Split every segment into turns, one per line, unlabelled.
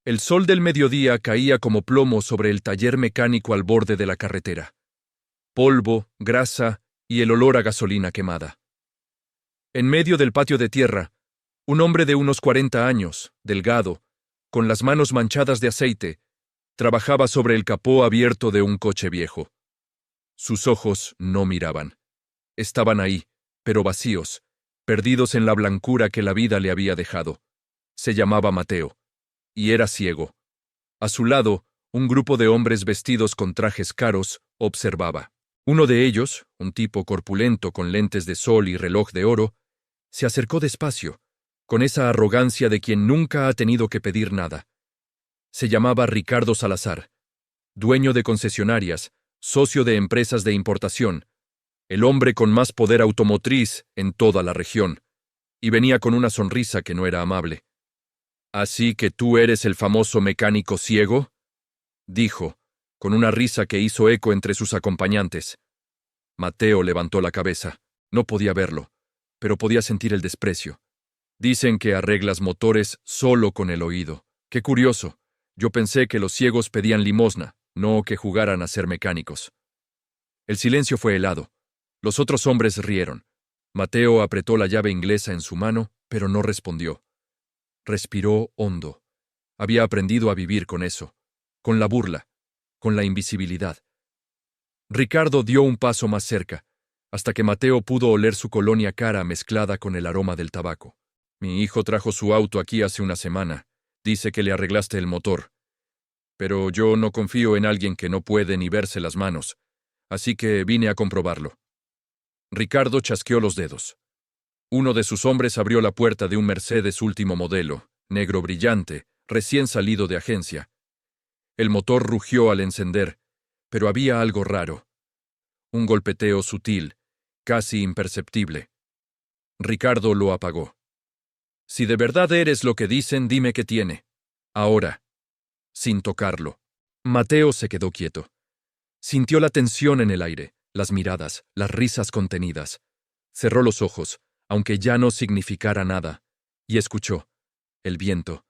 El sol del mediodía caía como plomo sobre el taller mecánico al borde de la carretera. Polvo, grasa y el olor a gasolina quemada. En medio del patio de tierra, un hombre de unos 40 años, delgado, con las manos manchadas de aceite, trabajaba sobre el capó abierto de un coche viejo. Sus ojos no miraban. Estaban ahí, pero vacíos, perdidos en la blancura que la vida le había dejado. Se llamaba Mateo, y era ciego. A su lado, un grupo de hombres vestidos con trajes caros observaba. Uno de ellos, un tipo corpulento con lentes de sol y reloj de oro, se acercó despacio, con esa arrogancia de quien nunca ha tenido que pedir nada. Se llamaba Ricardo Salazar, dueño de concesionarias, socio de empresas de importación, el hombre con más poder automotriz en toda la región, y venía con una sonrisa que no era amable. «¿Así que tú eres el famoso mecánico ciego?», dijo, con una risa que hizo eco entre sus acompañantes. Mateo levantó la cabeza. No podía verlo, pero podía sentir el desprecio. «Dicen que arreglas motores solo con el oído. Qué curioso. Yo pensé que los ciegos pedían limosna, no que jugaran a ser mecánicos». El silencio fue helado. Los otros hombres rieron. Mateo apretó la llave inglesa en su mano, pero no respondió. Respiró hondo. Había aprendido a vivir con eso, con la burla, con la invisibilidad. Ricardo dio un paso más cerca, hasta que Mateo pudo oler su colonia cara mezclada con el aroma del tabaco. «Mi hijo trajo su auto aquí hace una semana. Dice que le arreglaste el motor. Pero yo no confío en alguien que no puede ni verse las manos, así que vine a comprobarlo». Ricardo chasqueó los dedos. Uno de sus hombres abrió la puerta de un Mercedes último modelo, negro brillante, recién salido de agencia. El motor rugió al encender, pero había algo raro. Un golpeteo sutil, casi imperceptible. Ricardo lo apagó. «Si de verdad eres lo que dicen, dime qué tiene. Ahora», sin tocarlo. Mateo se quedó quieto. Sintió la tensión en el aire, las miradas, las risas contenidas. Cerró los ojos, aunque ya no significara nada, y escuchó el viento,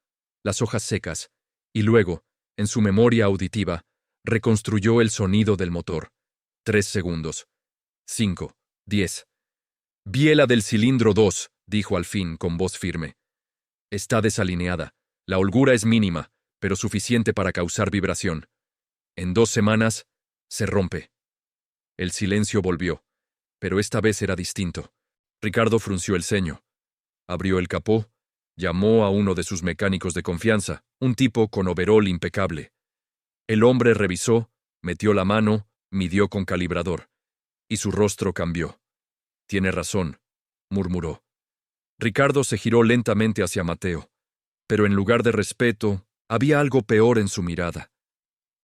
las hojas secas, y luego, en su memoria auditiva, reconstruyó el sonido del motor. 3 segundos. 5, 10. «Biela del cilindro 2», dijo al fin con voz firme. «Está desalineada. La holgura es mínima, pero suficiente para causar vibración. En 2 semanas, se rompe». El silencio volvió, pero esta vez era distinto. Ricardo frunció el ceño. Abrió el capó, llamó a uno de sus mecánicos de confianza, un tipo con overol impecable. El hombre revisó, metió la mano, midió con calibrador, y su rostro cambió. «Tiene razón», murmuró. Ricardo se giró lentamente hacia Mateo, pero en lugar de respeto, había algo peor en su mirada.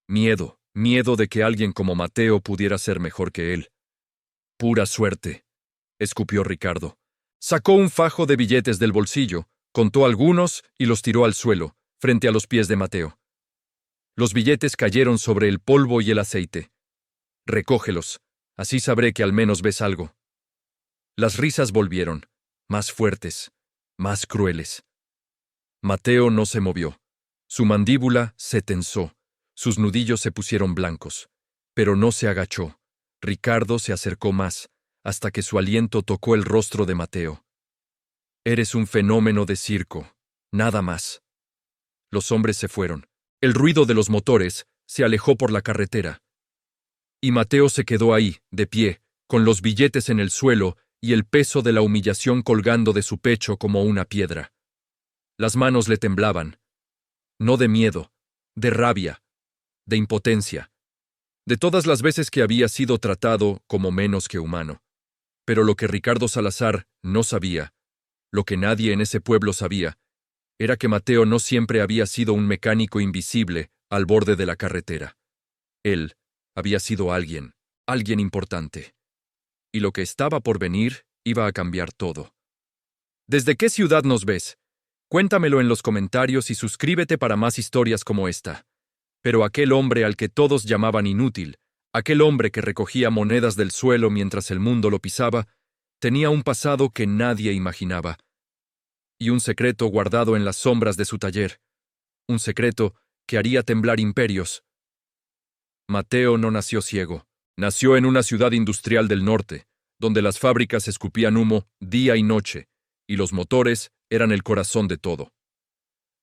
Miedo de que alguien como Mateo pudiera ser mejor que él. «Pura suerte», escupió Ricardo. Sacó un fajo de billetes del bolsillo, contó algunos y los tiró al suelo, frente a los pies de Mateo. Los billetes cayeron sobre el polvo y el aceite. «Recógelos, así sabré que al menos ves algo». Las risas volvieron, más fuertes, más crueles. Mateo no se movió. Su mandíbula se tensó, sus nudillos se pusieron blancos, pero no se agachó. Ricardo se acercó más, hasta que su aliento tocó el rostro de Mateo. «Eres un fenómeno de circo, nada más». Los hombres se fueron. El ruido de los motores se alejó por la carretera. Y Mateo se quedó ahí, de pie, con los billetes en el suelo y el peso de la humillación colgando de su pecho como una piedra. Las manos le temblaban. No de miedo, de rabia, de impotencia, de todas las veces que había sido tratado como menos que humano. Pero lo que Ricardo Salazar no sabía, lo que nadie en ese pueblo sabía, era que Mateo no siempre había sido un mecánico invisible al borde de la carretera. Él había sido alguien importante. Y lo que estaba por venir iba a cambiar todo. ¿Desde qué ciudad nos ves? Cuéntamelo en los comentarios y suscríbete para más historias como esta. Pero aquel hombre al que todos llamaban inútil, aquel hombre que recogía monedas del suelo mientras el mundo lo pisaba, tenía un pasado que nadie imaginaba, y un secreto guardado en las sombras de su taller. un secreto que haría temblar imperios. Mateo no nació ciego. Nació en una ciudad industrial del norte, donde las fábricas escupían humo día y noche, y los motores eran el corazón de todo.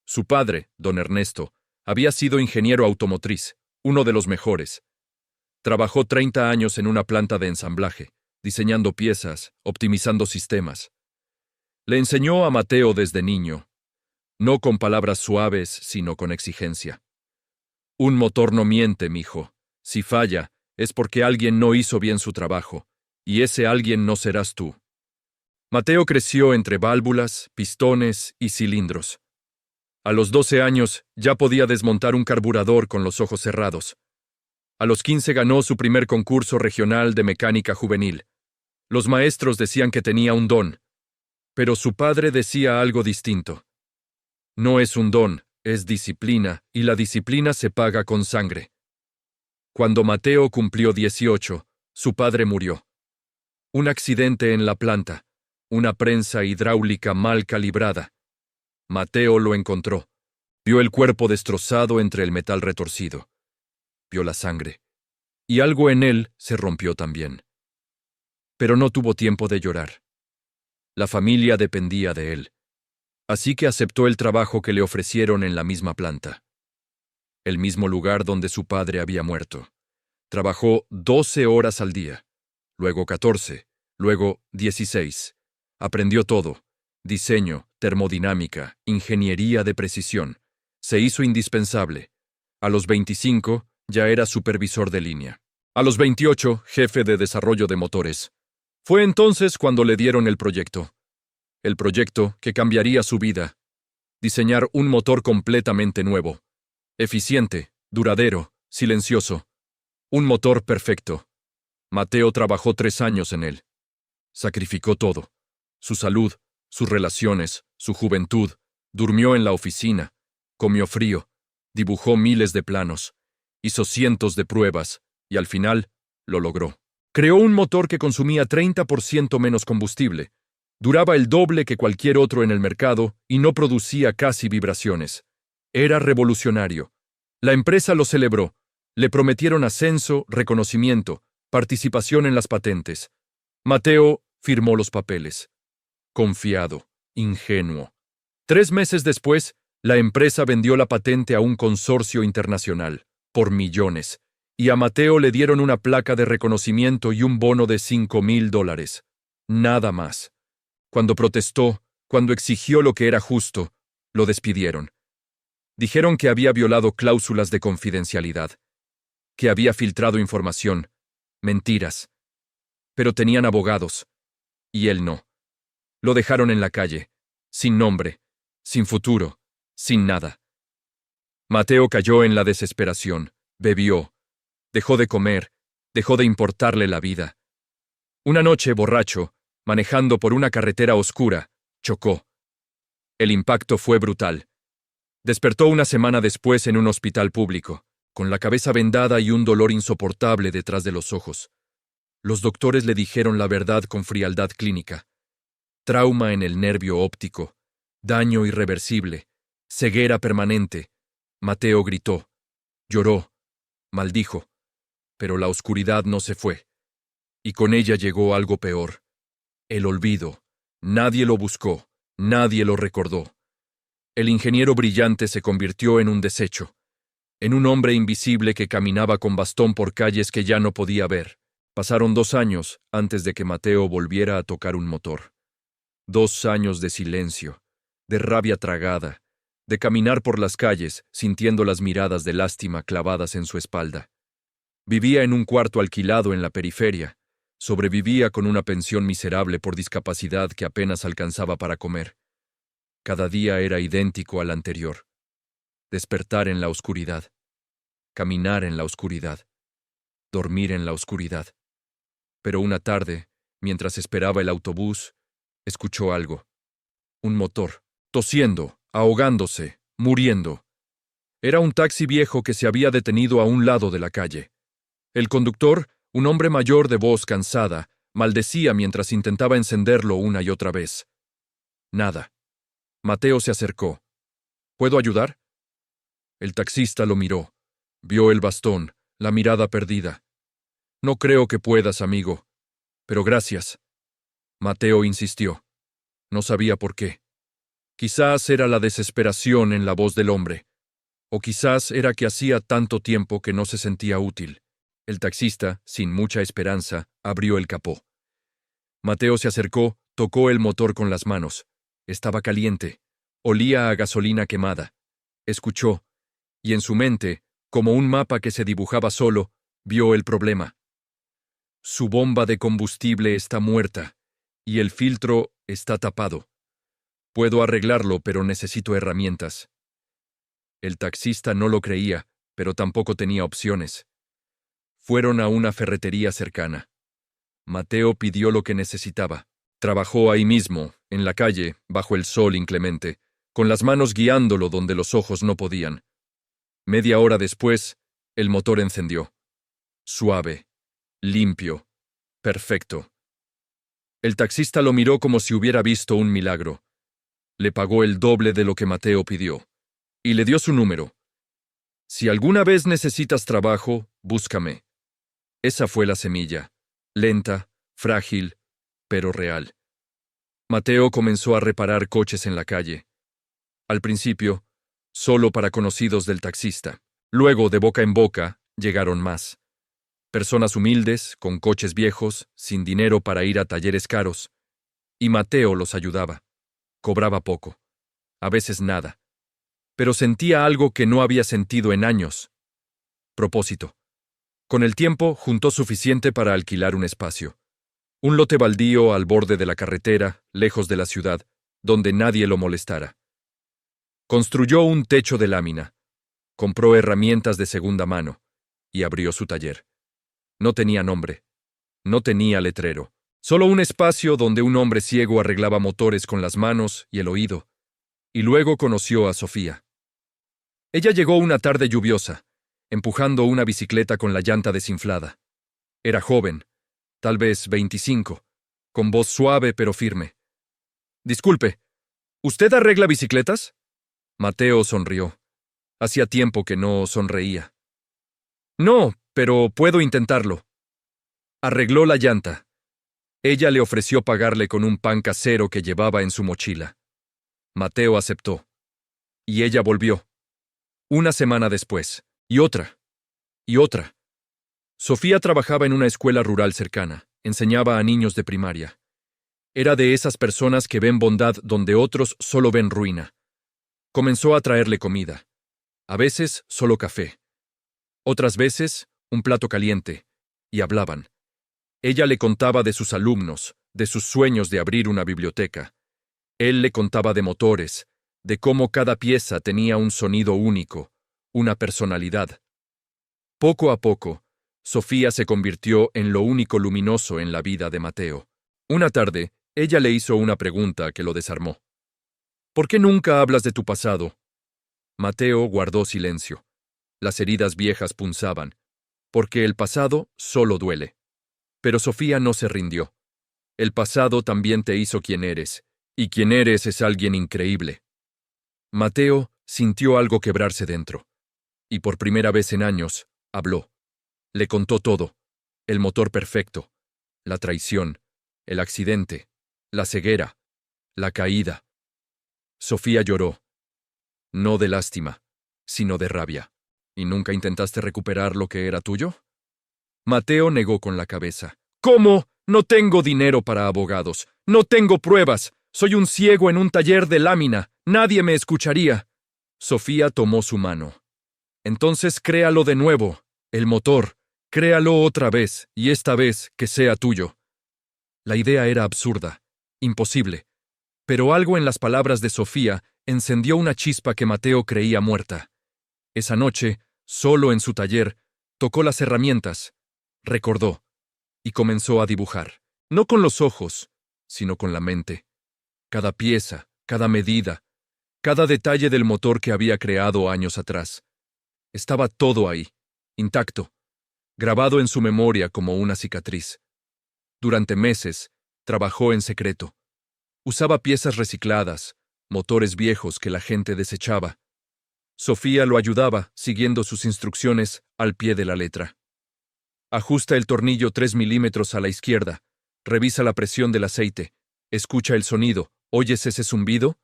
Su padre, don Ernesto, había sido ingeniero automotriz, uno de los mejores. Trabajó 30 años en una planta de ensamblaje, diseñando piezas, optimizando sistemas. Le enseñó a Mateo desde niño, no con palabras suaves, sino con exigencia. Un motor no miente, mijo. Si falla, es porque alguien no hizo bien su trabajo, y ese alguien no serás tú. Mateo creció entre válvulas, pistones y cilindros. A los 12 años ya podía desmontar un carburador con los ojos cerrados. A los 15 ganó su primer concurso regional de mecánica juvenil. Los maestros decían que tenía un don, pero su padre decía algo distinto. No es un don, es disciplina, y la disciplina se paga con sangre. Cuando Mateo cumplió 18, su padre murió. Un accidente en la planta, una prensa hidráulica mal calibrada. Mateo lo encontró. Vio el cuerpo destrozado entre el metal retorcido. Vio la sangre. Y algo en él se rompió también. Pero no tuvo tiempo de llorar. La familia dependía de él. Así que aceptó el trabajo que le ofrecieron en la misma planta. El mismo lugar donde su padre había muerto. Trabajó 12 horas al día, luego 14, luego 16. Aprendió todo: diseño, termodinámica, ingeniería de precisión. Se hizo indispensable. A los 25 ya era supervisor de línea. A los 28, jefe de desarrollo de motores. Fue entonces cuando le dieron el proyecto. El proyecto que cambiaría su vida. Diseñar un motor completamente nuevo. Eficiente, duradero, silencioso. Un motor perfecto. Mateo trabajó 3 años en él. Sacrificó todo. Su salud, sus relaciones, su juventud. Durmió en la oficina. Comió frío. Dibujó miles de planos. Hizo cientos de pruebas. Y al final, lo logró. Creó un motor que consumía 30% menos combustible. Duraba el doble que cualquier otro en el mercado y no producía casi vibraciones. Era revolucionario. La empresa lo celebró. Le prometieron ascenso, reconocimiento, participación en las patentes. Mateo firmó los papeles. Confiado, ingenuo. 3 meses después, la empresa vendió la patente a un consorcio internacional, por millones, y a Mateo le dieron una placa de reconocimiento y un bono de $5,000. Nada más. Cuando protestó, cuando exigió lo que era justo, lo despidieron. Dijeron que había violado cláusulas de confidencialidad, que había filtrado información, mentiras. Pero tenían abogados, y él no. Lo dejaron en la calle, sin nombre, sin futuro, sin nada. Mateo cayó en la desesperación, bebió, dejó de comer, dejó de importarle la vida. Una noche, borracho, manejando por una carretera oscura, chocó. El impacto fue brutal. Despertó una semana después en un hospital público, con la cabeza vendada y un dolor insoportable detrás de los ojos. Los doctores le dijeron la verdad con frialdad clínica. Trauma en el nervio óptico, daño irreversible, ceguera permanente. Mateo gritó, lloró, maldijo, pero la oscuridad no se fue. Y con ella llegó algo peor. El olvido. Nadie lo buscó, nadie lo recordó. El ingeniero brillante se convirtió en un desecho, en un hombre invisible que caminaba con bastón por calles que ya no podía ver. Pasaron 2 años antes de que Mateo volviera a tocar un motor. 2 años de silencio, de rabia tragada, de caminar por las calles sintiendo las miradas de lástima clavadas en su espalda. Vivía en un cuarto alquilado en la periferia. Sobrevivía con una pensión miserable por discapacidad que apenas alcanzaba para comer. Cada día era idéntico al anterior. Despertar en la oscuridad. Caminar en la oscuridad. Dormir en la oscuridad. Pero una tarde, mientras esperaba el autobús, escuchó algo. Un motor, tosiendo, ahogándose, muriendo. Era un taxi viejo que se había detenido a un lado de la calle. El conductor, un hombre mayor de voz cansada, maldecía mientras intentaba encenderlo una y otra vez. Nada. Mateo se acercó. ¿Puedo ayudar? El taxista lo miró. Vio el bastón, la mirada perdida. No creo que puedas, amigo. Pero gracias. Mateo insistió. No sabía por qué. Quizás era la desesperación en la voz del hombre. O quizás era que hacía tanto tiempo que no se sentía útil. El taxista, sin mucha esperanza, abrió el capó. Mateo se acercó, tocó el motor con las manos. Estaba caliente. Olía a gasolina quemada. Escuchó, y en su mente, como un mapa que se dibujaba solo, vio el problema. Su bomba de combustible está muerta, y el filtro está tapado. Puedo arreglarlo, pero necesito herramientas. El taxista no lo creía, pero tampoco tenía opciones. Fueron a una ferretería cercana. Mateo pidió lo que necesitaba. Trabajó ahí mismo, en la calle, bajo el sol inclemente, con las manos guiándolo donde los ojos no podían. Media hora después, el motor encendió. Suave, limpio, perfecto. El taxista lo miró como si hubiera visto un milagro. Le pagó el doble de lo que Mateo pidió. Y le dio su número. Si alguna vez necesitas trabajo, búscame. Esa fue la semilla. Lenta, frágil, pero real. Mateo comenzó a reparar coches en la calle. Al principio, solo para conocidos del taxista. Luego, de boca en boca, llegaron más. Personas humildes, con coches viejos, sin dinero para ir a talleres caros. Y Mateo los ayudaba. Cobraba poco. A veces nada. Pero sentía algo que no había sentido en años. Propósito. Con el tiempo, juntó suficiente para alquilar un espacio. Un lote baldío al borde de la carretera, lejos de la ciudad, donde nadie lo molestara. Construyó un techo de lámina. Compró herramientas de segunda mano. Y abrió su taller. No tenía nombre. No tenía letrero. Solo un espacio donde un hombre ciego arreglaba motores con las manos y el oído. Y luego conoció a Sofía. Ella llegó una tarde lluviosa, empujando una bicicleta con la llanta desinflada. Era joven, tal vez 25, con voz suave pero firme. Disculpe, ¿usted arregla bicicletas? Mateo sonrió. Hacía tiempo que no sonreía. No, pero puedo intentarlo. Arregló la llanta. Ella le ofreció pagarle con un pan casero que llevaba en su mochila. Mateo aceptó. Y ella volvió. Una semana después. Y otra. Y otra. Sofía trabajaba en una escuela rural cercana. Enseñaba a niños de primaria. Era de esas personas que ven bondad donde otros solo ven ruina. Comenzó a traerle comida. A veces solo café. Otras veces un plato caliente. Y hablaban. Ella le contaba de sus alumnos, de sus sueños de abrir una biblioteca. Él le contaba de motores, de cómo cada pieza tenía un sonido único, una personalidad. Poco a poco, Sofía se convirtió en lo único luminoso en la vida de Mateo. Una tarde, ella le hizo una pregunta que lo desarmó. ¿Por qué nunca hablas de tu pasado? Mateo guardó silencio. Las heridas viejas punzaban, porque el pasado solo duele. Pero Sofía no se rindió. El pasado también te hizo quien eres, y quien eres es alguien increíble. Mateo sintió algo quebrarse dentro. Y por primera vez en años, habló. Le contó todo. El motor perfecto, la traición, el accidente, la ceguera, la caída. Sofía lloró. No de lástima, sino de rabia. ¿Y nunca intentaste recuperar lo que era tuyo? Mateo negó con la cabeza. ¿Cómo? No tengo dinero para abogados. No tengo pruebas. Soy un ciego en un taller de lámina. Nadie me escucharía. Sofía tomó su mano. Entonces créalo de nuevo. El motor. Créalo otra vez, y esta vez que sea tuyo. La idea era absurda, imposible. Pero algo en las palabras de Sofía encendió una chispa que Mateo creía muerta. Esa noche, solo en su taller, tocó las herramientas, recordó, y comenzó a dibujar. No con los ojos, sino con la mente. Cada pieza, cada medida, cada detalle del motor que había creado años atrás. Estaba todo ahí, intacto, grabado en su memoria como una cicatriz. Durante meses, trabajó en secreto. Usaba piezas recicladas, motores viejos que la gente desechaba. Sofía lo ayudaba, siguiendo sus instrucciones al pie de la letra. Ajusta el tornillo 3 milímetros a la izquierda. Revisa la presión del aceite. Escucha el sonido. ¿Oyes ese zumbido?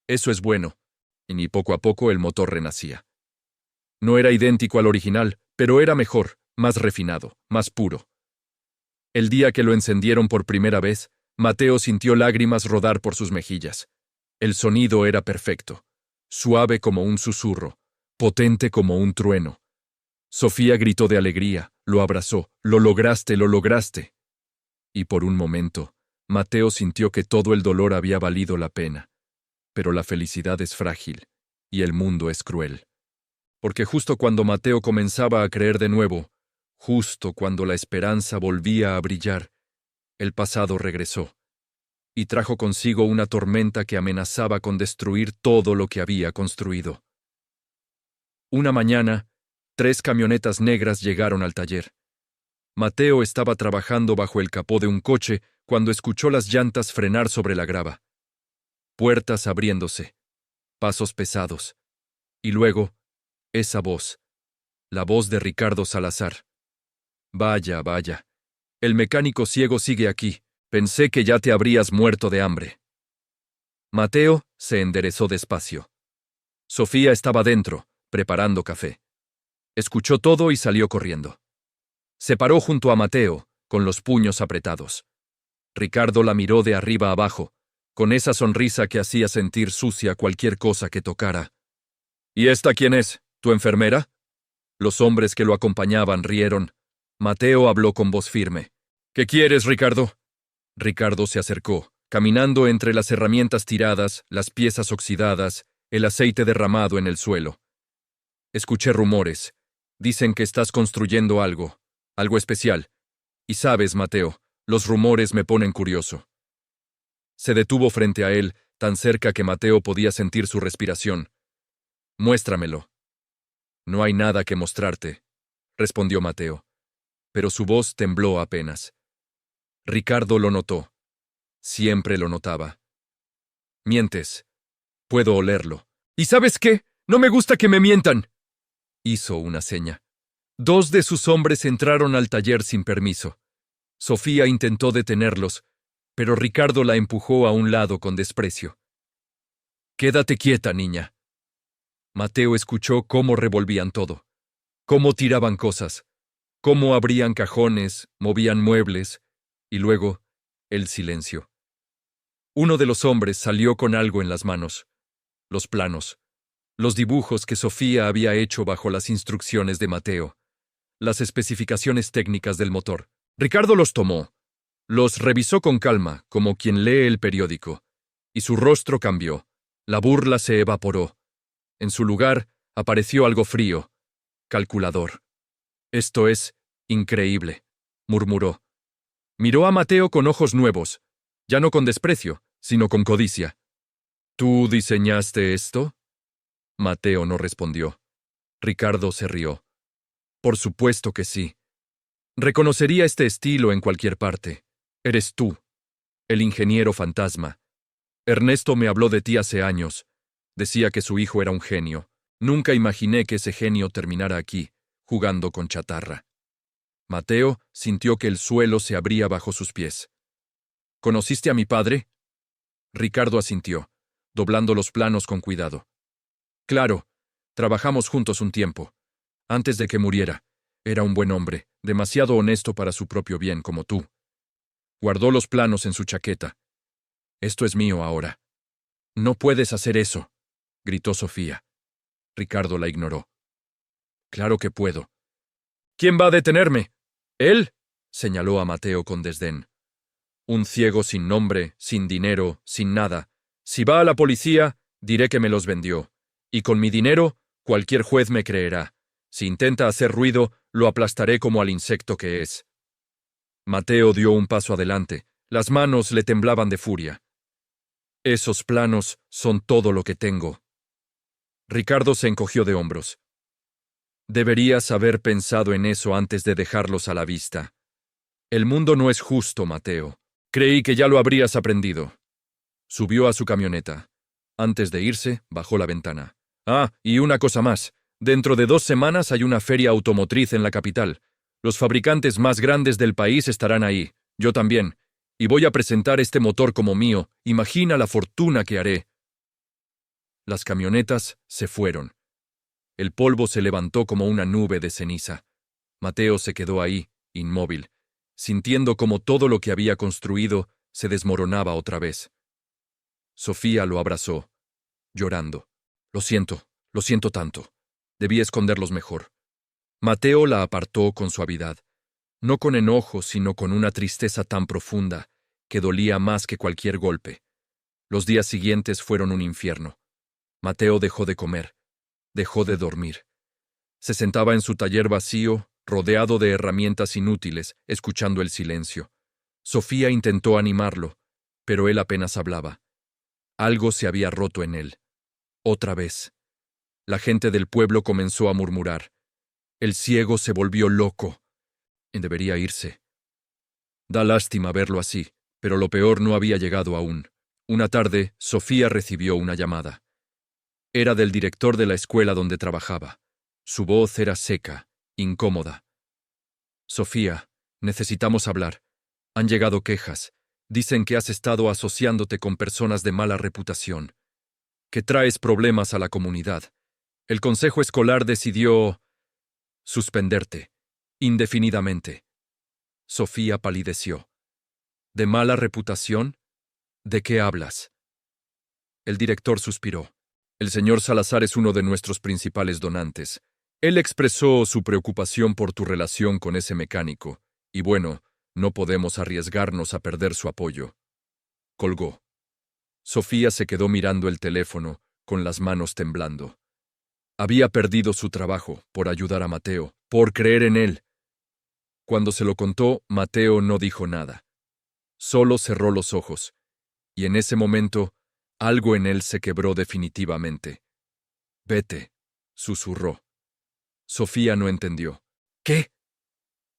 Eso es bueno. Y poco a poco el motor renacía. No era idéntico al original, pero era mejor, más refinado, más puro. El día que lo encendieron por primera vez, Mateo sintió lágrimas rodar por sus mejillas. El sonido era perfecto, suave como un susurro, potente como un trueno. Sofía gritó de alegría, lo abrazó. «¡Lo lograste, lo lograste!». Y por un momento, Mateo sintió que todo el dolor había valido la pena. Pero la felicidad es frágil, y el mundo es cruel. Porque justo cuando Mateo comenzaba a creer de nuevo, justo cuando la esperanza volvía a brillar, el pasado regresó, y trajo consigo una tormenta que amenazaba con destruir todo lo que había construido. Una mañana, 3 camionetas negras llegaron al taller. Mateo estaba trabajando bajo el capó de un coche cuando escuchó las llantas frenar sobre la grava. Puertas abriéndose, pasos pesados, y luego, esa voz, la voz de Ricardo Salazar. «Vaya, vaya. El mecánico ciego sigue aquí. Pensé que ya te habrías muerto de hambre». Mateo se enderezó despacio. Sofía estaba dentro, preparando café. Escuchó todo y salió corriendo. Se paró junto a Mateo, con los puños apretados. Ricardo la miró de arriba abajo, con esa sonrisa que hacía sentir sucia cualquier cosa que tocara. «¿Y esta quién es? ¿Tu enfermera?». Los hombres que lo acompañaban rieron. Mateo habló con voz firme. «¿Qué quieres, Ricardo?». Ricardo se acercó, caminando entre las herramientas tiradas, las piezas oxidadas, el aceite derramado en el suelo. «Escuché rumores. Dicen que estás construyendo algo especial. Y sabes, Mateo, los rumores me ponen curioso». Se detuvo frente a él, tan cerca que Mateo podía sentir su respiración. «Muéstramelo». «No hay nada que mostrarte», respondió Mateo. Pero su voz tembló apenas. Ricardo lo notó. Siempre lo notaba. «Mientes. Puedo olerlo». «¿Y sabes qué? No me gusta que me mientan». Hizo una seña. 2 de sus hombres entraron al taller sin permiso. Sofía intentó detenerlos, pero Ricardo la empujó a un lado con desprecio. «Quédate quieta, niña». Mateo escuchó cómo revolvían todo, cómo tiraban cosas, cómo abrían cajones, movían muebles, y luego el silencio. Uno de los hombres salió con algo en las manos. Los planos, los dibujos que Sofía había hecho bajo las instrucciones de Mateo, las especificaciones técnicas del motor. Ricardo los tomó, los revisó con calma, como quien lee el periódico, y su rostro cambió. La burla se evaporó. En su lugar apareció algo frío, calculador. «Esto es increíble», murmuró. Miró a Mateo con ojos nuevos, ya no con desprecio, sino con codicia. «¿Tú diseñaste esto?». Mateo no respondió. Ricardo se rió. «Por supuesto que sí. Reconocería este estilo en cualquier parte. Eres tú, el ingeniero fantasma. Ernesto me habló de ti hace años. Decía que su hijo era un genio. Nunca imaginé que ese genio terminara aquí, jugando con chatarra». Mateo sintió que el suelo se abría bajo sus pies. «¿Conociste a mi padre?». Ricardo asintió, doblando los planos con cuidado. «Claro, trabajamos juntos un tiempo. Antes de que muriera. Era un buen hombre, demasiado honesto para su propio bien, como tú». Guardó los planos en su chaqueta. «Esto es mío ahora». «No puedes hacer eso», gritó Sofía. Ricardo la ignoró. «Claro que puedo». «¿Quién va a detenerme?». «Él», señaló a Mateo con desdén. «Un ciego sin nombre, sin dinero, sin nada. Si va a la policía, diré que me los vendió. Y con mi dinero, cualquier juez me creerá. Si intenta hacer ruido, lo aplastaré como al insecto que es». Mateo dio un paso adelante. Las manos le temblaban de furia. «Esos planos son todo lo que tengo». Ricardo se encogió de hombros. «Deberías haber pensado en eso antes de dejarlos a la vista. El mundo no es justo, Mateo. Creí que ya lo habrías aprendido». Subió a su camioneta. Antes de irse, bajó la ventana. Ah, y una cosa más. Dentro de 2 semanas hay una feria automotriz en la capital. Los fabricantes más grandes del país estarán ahí. Yo también. Y voy a presentar este motor como mío. Imagina la fortuna que haré. Las camionetas se fueron. El polvo se levantó como una nube de ceniza. Mateo se quedó ahí, inmóvil, sintiendo como todo lo que había construido se desmoronaba otra vez. Sofía lo abrazó, llorando. Lo siento tanto. Debí esconderlos mejor. Mateo la apartó con suavidad, no con enojo, sino con una tristeza tan profunda que dolía más que cualquier golpe. Los días siguientes fueron un infierno. Mateo dejó de comer, dejó de dormir. Se sentaba en su taller vacío, rodeado de herramientas inútiles, escuchando el silencio. Sofía intentó animarlo, pero él apenas hablaba. Algo se había roto en él. Otra vez. La gente del pueblo comenzó a murmurar. El ciego se volvió loco. Debería irse. Da lástima verlo así, pero lo peor no había llegado aún. Una tarde, Sofía recibió una llamada. Era del director de la escuela donde trabajaba. Su voz era seca, incómoda. Sofía, necesitamos hablar. Han llegado quejas. Dicen que has estado asociándote con personas de mala reputación, que traes problemas a la comunidad. El consejo escolar decidió suspenderte, indefinidamente. Sofía palideció. ¿De mala reputación? ¿De qué hablas? El director suspiró. El señor Salazar es uno de nuestros principales donantes. Él expresó su preocupación por tu relación con ese mecánico, y bueno, no podemos arriesgarnos a perder su apoyo. Colgó. Sofía se quedó mirando el teléfono, con las manos temblando. Había perdido su trabajo por ayudar a Mateo, por creer en él. Cuando se lo contó, Mateo no dijo nada. Solo cerró los ojos, y en ese momento, algo en él se quebró definitivamente. Vete, susurró. Sofía no entendió. ¿Qué?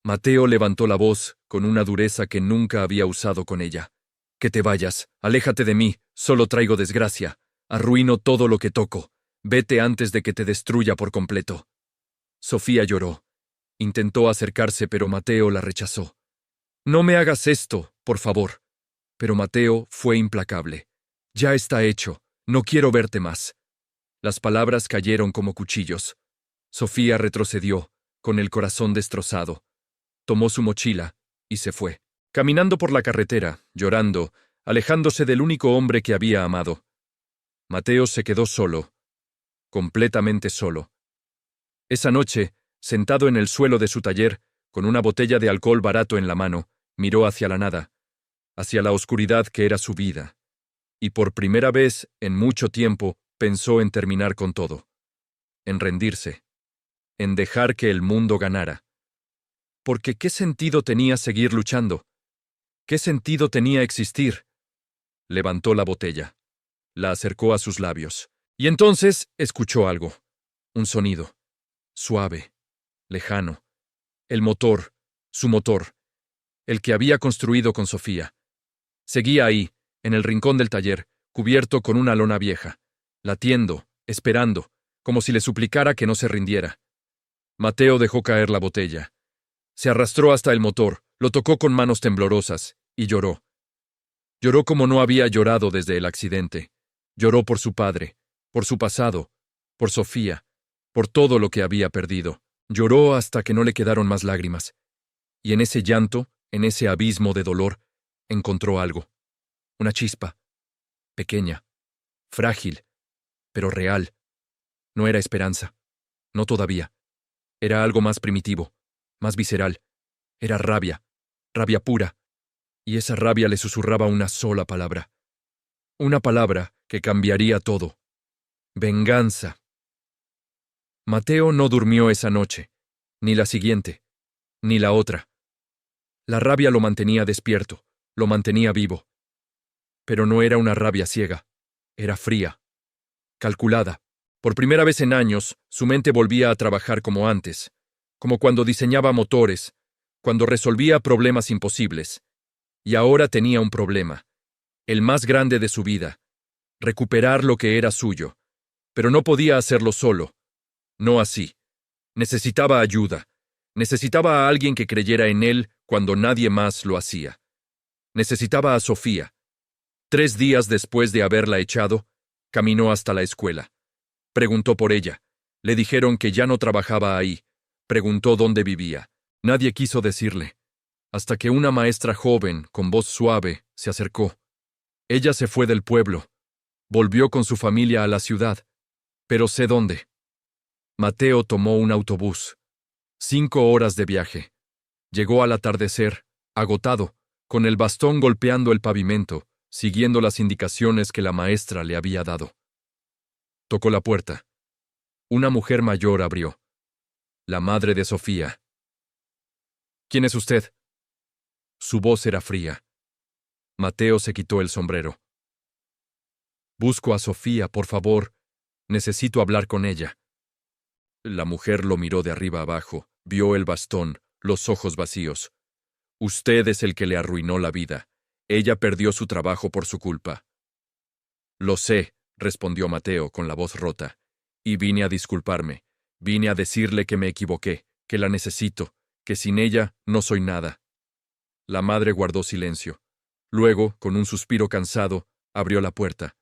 Mateo levantó la voz con una dureza que nunca había usado con ella. Que te vayas, aléjate de mí, solo traigo desgracia, arruino todo lo que toco. Vete antes de que te destruya por completo. Sofía lloró. Intentó acercarse, pero Mateo la rechazó. No me hagas esto, por favor. Pero Mateo fue implacable. Ya está hecho, no quiero verte más. Las palabras cayeron como cuchillos. Sofía retrocedió, con el corazón destrozado. Tomó su mochila y se fue, caminando por la carretera, llorando, alejándose del único hombre que había amado. Mateo se quedó solo, completamente solo. Esa noche, sentado en el suelo de su taller, con una botella de alcohol barato en la mano, miró hacia la nada, hacia la oscuridad que era su vida. Y por primera vez en mucho tiempo pensó en terminar con todo, en rendirse, en dejar que el mundo ganara. Porque ¿qué sentido tenía seguir luchando? ¿Qué sentido tenía existir? Levantó la botella, la acercó a sus labios, y entonces escuchó algo, un sonido, suave, lejano, el motor, su motor, el que había construido con Sofía. Seguía ahí, en el rincón del taller, cubierto con una lona vieja, latiendo, esperando, como si le suplicara que no se rindiera. Mateo dejó caer la botella. Se arrastró hasta el motor, lo tocó con manos temblorosas, y lloró. Lloró como no había llorado desde el accidente. Lloró por su padre, por su pasado, por Sofía, por todo lo que había perdido. Lloró hasta que no le quedaron más lágrimas. Y en ese llanto, en ese abismo de dolor, encontró algo. Una chispa. Pequeña. Frágil. Pero real. No era esperanza. No todavía. Era algo más primitivo. Más visceral. Era rabia. Rabia pura. Y esa rabia le susurraba una sola palabra. Una palabra que cambiaría todo. Venganza. Mateo no durmió esa noche. Ni la siguiente. Ni la otra. La rabia lo mantenía despierto. Lo mantenía vivo. Pero no era una rabia ciega. Era fría. Calculada. Por primera vez en años, su mente volvía a trabajar como antes. Como cuando diseñaba motores. Cuando resolvía problemas imposibles. Y ahora tenía un problema. El más grande de su vida. Recuperar lo que era suyo. Pero no podía hacerlo solo. No así. Necesitaba ayuda. Necesitaba a alguien que creyera en él cuando nadie más lo hacía. Necesitaba a Sofía. 3 días después de haberla echado, caminó hasta la escuela. Preguntó por ella. Le dijeron que ya no trabajaba ahí. Preguntó dónde vivía. Nadie quiso decirle. Hasta que una maestra joven, con voz suave, se acercó. Ella se fue del pueblo. Volvió con su familia a la ciudad. Pero sé dónde. Mateo tomó un autobús. 5 horas de viaje. Llegó al atardecer, agotado, con el bastón golpeando el pavimento, siguiendo las indicaciones que la maestra le había dado. Tocó la puerta. Una mujer mayor abrió. La madre de Sofía. ¿Quién es usted? Su voz era fría. Mateo se quitó el sombrero. Busco a Sofía, por favor. Necesito hablar con ella. La mujer lo miró de arriba abajo, vio el bastón, los ojos vacíos. Usted es el que le arruinó la vida. Ella perdió su trabajo por su culpa. Lo sé, respondió Mateo con la voz rota. Y vine a disculparme. Vine a decirle que me equivoqué, que la necesito, que sin ella no soy nada. La madre guardó silencio. Luego, con un suspiro cansado, abrió la puerta.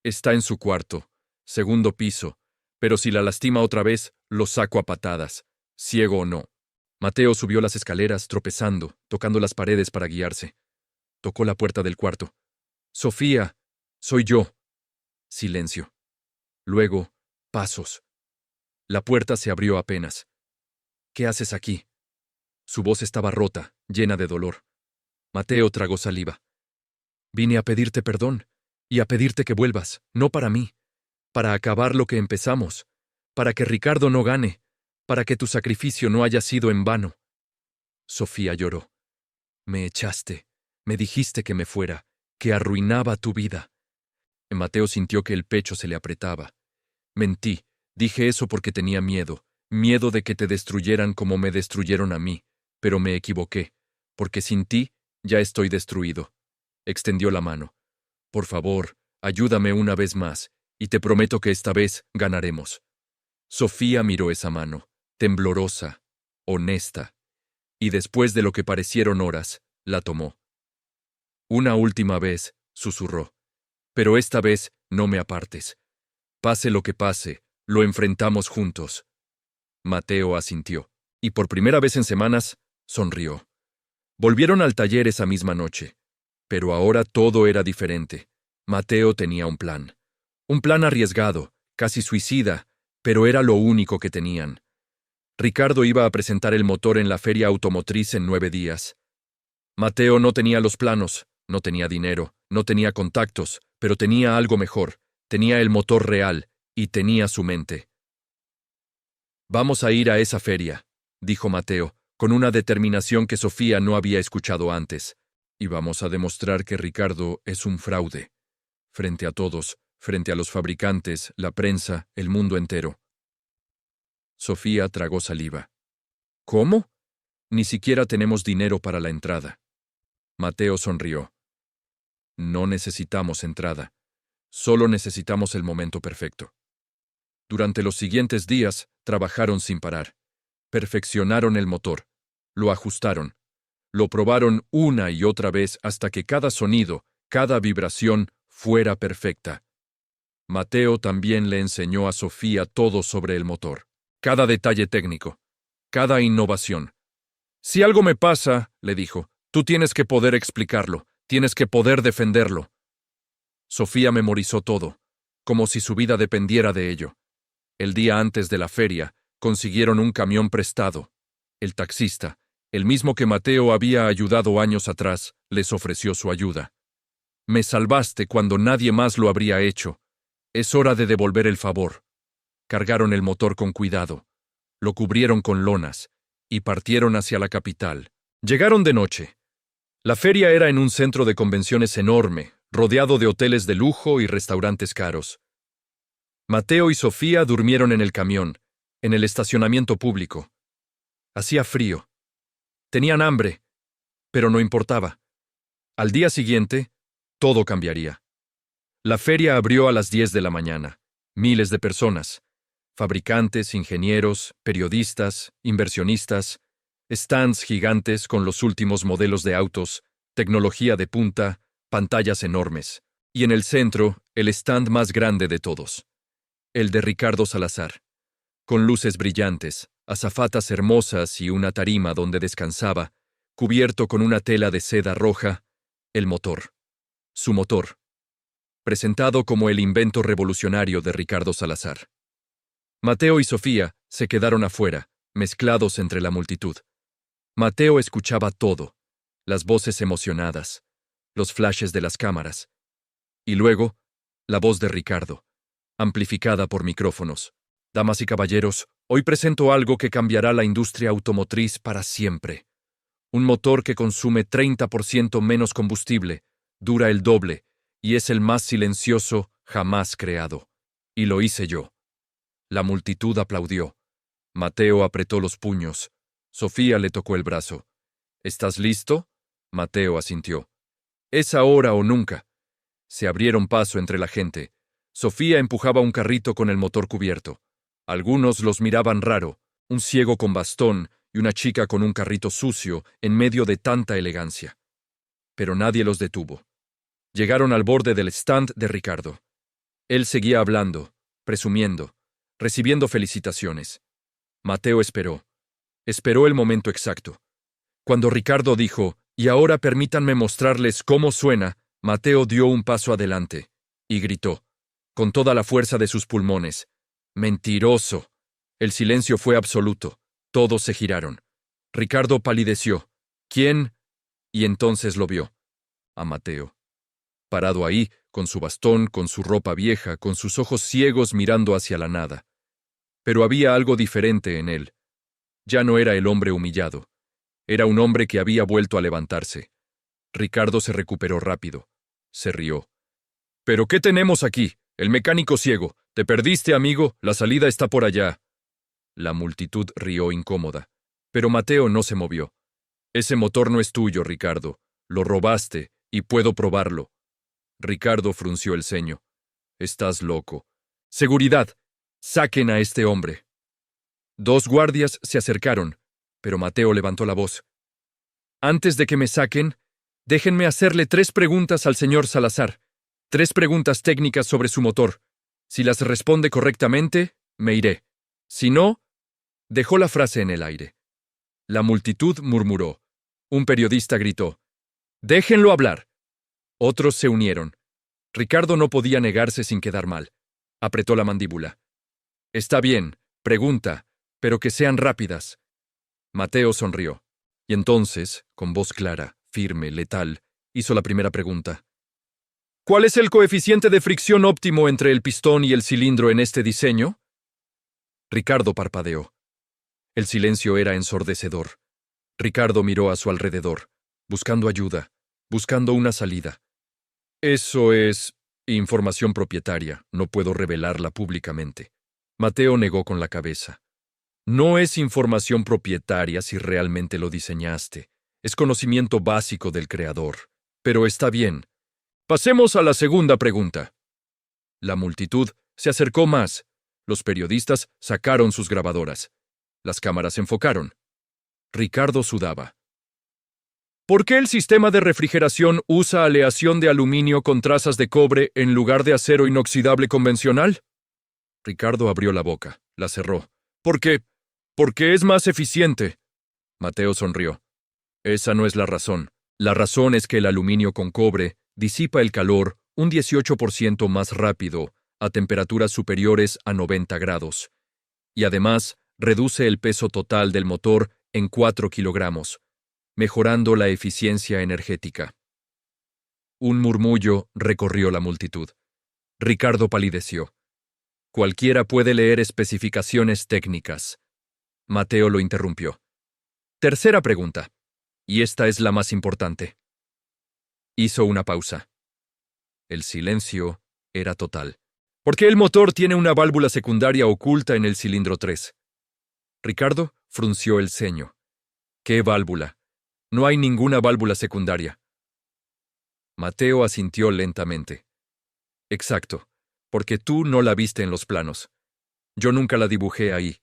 Está en su cuarto, 2º piso, pero si la lastima otra vez, lo saco a patadas, ciego o no. Mateo subió las escaleras, tropezando, tocando las paredes para guiarse. Tocó la puerta del cuarto. Sofía, soy yo. Silencio. Luego, pasos. La puerta se abrió apenas. ¿Qué haces aquí? Su voz estaba rota, llena de dolor. Mateo tragó saliva. Vine a pedirte perdón, y a pedirte que vuelvas, no para mí, para acabar lo que empezamos, para que Ricardo no gane, para que tu sacrificio no haya sido en vano. Sofía lloró. Me echaste, me dijiste que me fuera, que arruinaba tu vida. Mateo sintió que el pecho se le apretaba. Mentí, dije eso porque tenía miedo, miedo de que te destruyeran como me destruyeron a mí, pero me equivoqué, porque sin ti ya estoy destruido. Extendió la mano. Por favor, ayúdame una vez más, y te prometo que esta vez ganaremos. Sofía miró esa mano, temblorosa, honesta, y después de lo que parecieron horas, la tomó. Una última vez, susurró. Pero esta vez no me apartes. Pase lo que pase, lo enfrentamos juntos. Mateo asintió, y por primera vez en semanas, sonrió. Volvieron al taller esa misma noche. Pero ahora todo era diferente. Mateo tenía un plan arriesgado, casi suicida, pero era lo único que tenían. Ricardo iba a presentar el motor en la feria automotriz en 9 días. Mateo no tenía los planos, no tenía dinero, no tenía contactos, pero tenía algo mejor, tenía el motor real y tenía su mente. Vamos a ir a esa feria, dijo Mateo, con una determinación que Sofía no había escuchado antes. Y vamos a demostrar que Ricardo es un fraude. Frente a todos, frente a los fabricantes, la prensa, el mundo entero. Sofía tragó saliva. ¿Cómo? Ni siquiera tenemos dinero para la entrada. Mateo sonrió. No necesitamos entrada. Solo necesitamos el momento perfecto. Durante los siguientes días, trabajaron sin parar. Perfeccionaron el motor. Lo ajustaron. Lo probaron una y otra vez hasta que cada sonido, cada vibración, fuera perfecta. Mateo también le enseñó a Sofía todo sobre el motor. Cada detalle técnico. Cada innovación. Si algo me pasa, le dijo, tú tienes que poder explicarlo, tienes que poder defenderlo. Sofía memorizó todo, como si su vida dependiera de ello. El día antes de la feria, consiguieron un camión prestado. El taxista, el mismo que Mateo había ayudado años atrás, les ofreció su ayuda. Me salvaste cuando nadie más lo habría hecho. Es hora de devolver el favor. Cargaron el motor con cuidado. Lo cubrieron con lonas y partieron hacia la capital. Llegaron de noche. La feria era en un centro de convenciones enorme, rodeado de hoteles de lujo y restaurantes caros. Mateo y Sofía durmieron en el camión, en el estacionamiento público. Hacía frío. Tenían hambre, pero no importaba. Al día siguiente, todo cambiaría. La feria abrió a las 10 de la mañana. Miles de personas. Fabricantes, ingenieros, periodistas, inversionistas, stands gigantes con los últimos modelos de autos, tecnología de punta, pantallas enormes. Y en el centro, el stand más grande de todos. El de Ricardo Salazar. Con luces brillantes, azafatas hermosas y una tarima donde descansaba, cubierto con una tela de seda roja, el motor. Su motor. Presentado como el invento revolucionario de Ricardo Salazar. Mateo y Sofía se quedaron afuera, mezclados entre la multitud. Mateo escuchaba todo, las voces emocionadas, los flashes de las cámaras. Y luego, la voz de Ricardo, amplificada por micrófonos. Damas y caballeros, hoy presento algo que cambiará la industria automotriz para siempre. Un motor que consume 30% menos combustible, dura el doble, y es el más silencioso jamás creado. Y lo hice yo. La multitud aplaudió. Mateo apretó los puños. Sofía le tocó el brazo. ¿Estás listo? Mateo asintió. Es ahora o nunca. Se abrieron paso entre la gente. Sofía empujaba un carrito con el motor cubierto. Algunos los miraban raro, un ciego con bastón y una chica con un carrito sucio en medio de tanta elegancia. Pero nadie los detuvo. Llegaron al borde del stand de Ricardo. Él seguía hablando, presumiendo, recibiendo felicitaciones. Mateo esperó. Esperó el momento exacto. Cuando Ricardo dijo, «Y ahora permítanme mostrarles cómo suena», Mateo dio un paso adelante y gritó, con toda la fuerza de sus pulmones, «¡Mentiroso!». El silencio fue absoluto. Todos se giraron. Ricardo palideció. ¿Quién? Y entonces lo vio. A Mateo. Parado ahí, con su bastón, con su ropa vieja, con sus ojos ciegos mirando hacia la nada. Pero había algo diferente en él. Ya no era el hombre humillado. Era un hombre que había vuelto a levantarse. Ricardo se recuperó rápido. Se rió. «¿Pero qué tenemos aquí? El mecánico ciego. ¿Te perdiste, amigo? La salida está por allá». La multitud rió incómoda. Pero Mateo no se movió. «Ese motor no es tuyo, Ricardo. Lo robaste, y puedo probarlo». Ricardo frunció el ceño. «Estás loco». «Seguridad. Saquen a este hombre». Dos guardias se acercaron, pero Mateo levantó la voz. «Antes de que me saquen, déjenme hacerle 3 preguntas al señor Salazar. 3 preguntas técnicas sobre su motor. Si las responde correctamente, me iré. Si no…». Dejó la frase en el aire. La multitud murmuró. Un periodista gritó, «¡Déjenlo hablar!». Otros se unieron. Ricardo no podía negarse sin quedar mal. Apretó la mandíbula. «Está bien, pregunta, pero que sean rápidas». Mateo sonrió. Y entonces, con voz clara, firme, letal, hizo la primera pregunta. «¿Cuál es el coeficiente de fricción óptimo entre el pistón y el cilindro en este diseño?». Ricardo parpadeó. El silencio era ensordecedor. Ricardo miró a su alrededor, buscando ayuda, buscando una salida. «Eso es información propietaria, no puedo revelarla públicamente». Mateo negó con la cabeza. «No es información propietaria si realmente lo diseñaste. Es conocimiento básico del creador. Pero está bien. Pasemos a la segunda pregunta». La multitud se acercó más. Los periodistas sacaron sus grabadoras. Las cámaras enfocaron. Ricardo sudaba. «¿Por qué el sistema de refrigeración usa aleación de aluminio con trazas de cobre en lugar de acero inoxidable convencional?». Ricardo abrió la boca, la cerró. «Porque es más eficiente». Mateo sonrió. «Esa no es la razón. La razón es que el aluminio con cobre disipa el calor un 18% más rápido a temperaturas superiores a 90 grados. Y además, reduce el peso total del motor en 4 kilogramos, mejorando la eficiencia energética». Un murmullo recorrió la multitud. Ricardo palideció. «Cualquiera puede leer especificaciones técnicas». Mateo lo interrumpió. «Tercera pregunta, y esta es la más importante». Hizo una pausa. El silencio era total. «¿Por qué el motor tiene una válvula secundaria oculta en el cilindro 3? Ricardo frunció el ceño. «¿Qué válvula? No hay ninguna válvula secundaria». Mateo asintió lentamente. «Exacto. porque tú no la viste en los planos. Yo nunca la dibujé ahí.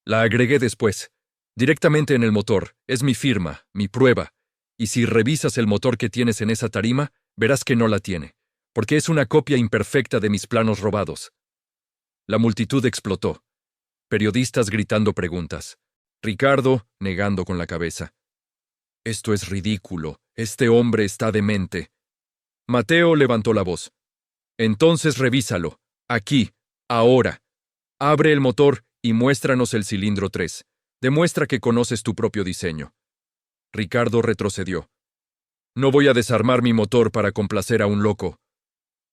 La agregué después, directamente en el motor. Es mi firma, mi prueba. Y si revisas el motor que tienes en esa tarima, verás que no la tiene, porque es una copia imperfecta de mis planos robados. La multitud explotó. Periodistas gritando preguntas. Ricardo negando con la cabeza. Esto es ridículo. Este hombre está demente. Mateo levantó la voz. Entonces revísalo. Aquí. Ahora. Abre el motor y muéstranos el cilindro 3. Demuestra que conoces tu propio diseño. Ricardo retrocedió. No voy a desarmar mi motor para complacer a un loco.